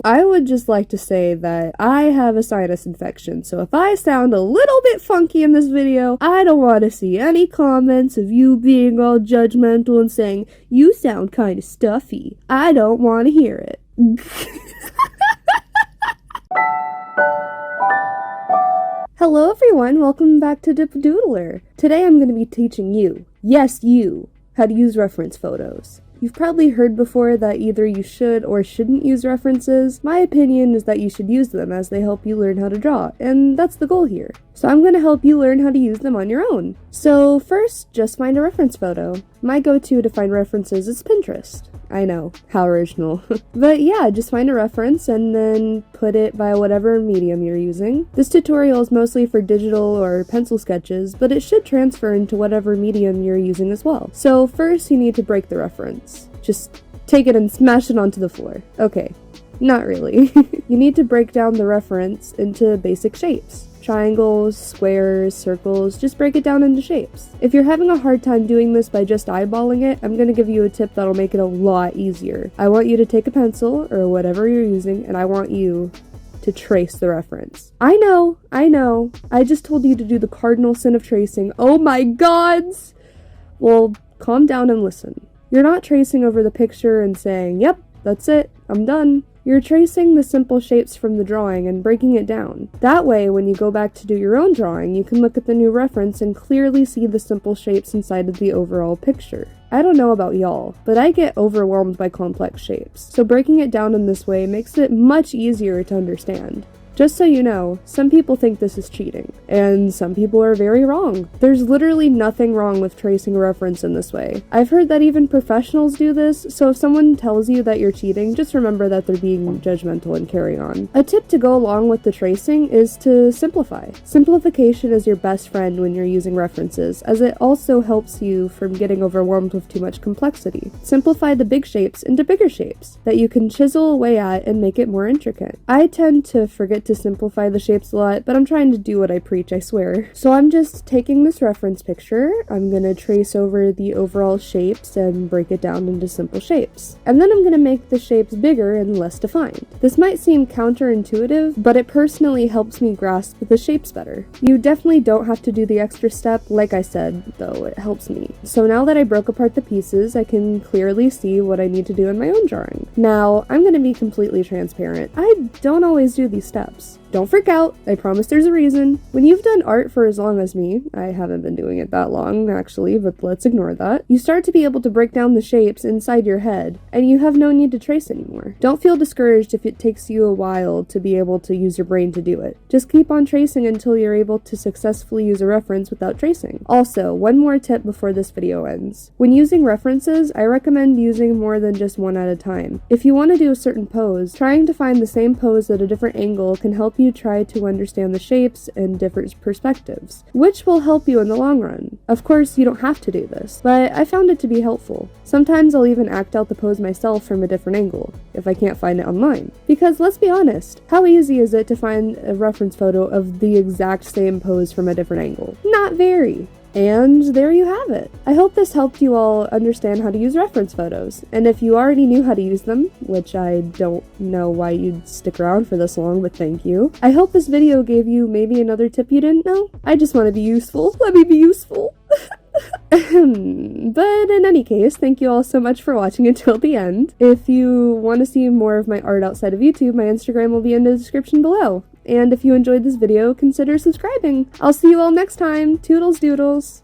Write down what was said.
I would just like to say that I have a sinus infection, so if I sound a little bit funky in this video, I don't want to see any comments of you being all judgmental and saying, you sound kind of stuffy. I don't want to hear it. Hello everyone, welcome back to Dippadoodler. Today I'm going to be teaching you, yes you, how to use reference photos. You've probably heard before that either you should or shouldn't use references. My opinion is that you should use them as they help you learn how to draw, and that's the goal here. So I'm going to help you learn how to use them on your own. So first, just find a reference photo. My go-to to find references is Pinterest. I know, how original. But yeah, just find a reference and then put it by whatever medium you're using. This tutorial is mostly for digital or pencil sketches, but it should transfer into whatever medium you're using as well. So first you need to break the reference. Just take it and smash it onto the floor. Okay, not really. You need to break down the reference into basic shapes. Triangles, squares, circles, just break it down into shapes. If you're having a hard time doing this by just eyeballing it, I'm going to give you a tip that'll make it a lot easier. I want you to take a pencil, or whatever you're using, and I want you to trace the reference. I know, I just told you to do the cardinal sin of tracing. Oh my gods! Well, calm down and listen. You're not tracing over the picture and saying, yep, that's it, I'm done. You're tracing the simple shapes from the drawing and breaking it down. That way, when you go back to do your own drawing, you can look at the new reference and clearly see the simple shapes inside of the overall picture. I don't know about y'all, but I get overwhelmed by complex shapes, so breaking it down in this way makes it much easier to understand. Just so you know, some people think this is cheating, and some people are very wrong. There's literally nothing wrong with tracing a reference in this way. I've heard that even professionals do this, so if someone tells you that you're cheating, just remember that they're being judgmental and carry on. A tip to go along with the tracing is to simplify. Simplification is your best friend when you're using references, as it also helps you from getting overwhelmed with too much complexity. Simplify the big shapes into bigger shapes that you can chisel away at and make it more intricate. I tend to forget to simplify the shapes a lot, but I'm trying to do what I preach, I swear. So I'm just taking this reference picture, I'm gonna trace over the overall shapes and break it down into simple shapes. And then I'm gonna make the shapes bigger and less defined. This might seem counterintuitive, but it personally helps me grasp the shapes better. You definitely don't have to do the extra step, like I said, though it helps me. So now that I broke apart the pieces, I can clearly see what I need to do in my own drawing. Now, I'm gonna be completely transparent. I don't always do these steps. Don't freak out, I promise there's a reason. When you've done art for as long as me, I haven't been doing it that long actually, but let's ignore that, you start to be able to break down the shapes inside your head, and you have no need to trace anymore. Don't feel discouraged if it takes you a while to be able to use your brain to do it. Just keep on tracing until you're able to successfully use a reference without tracing. Also, one more tip before this video ends. When using references, I recommend using more than just one at a time. If you want to do a certain pose, trying to find the same pose at a different angle can help you try to understand the shapes and different perspectives, which will help you in the long run. Of course, you don't have to do this, but I found it to be helpful. Sometimes I'll even act out the pose myself from a different angle, if I can't find it online. Because let's be honest, how easy is it to find a reference photo of the exact same pose from a different angle? Not very. And there you have it. I hope this helped you all understand how to use reference photos, and if you already knew how to use them, which I don't know why you'd stick around for this long, but thank you. I hope this video gave you maybe another tip you didn't know. I just want to be useful. Let me be useful. But in any case, thank you all so much for watching until the end. If you want to see more of my art outside of YouTube, my Instagram will be in the description below. And if you enjoyed this video, consider subscribing. I'll see you all next time. Toodles doodles.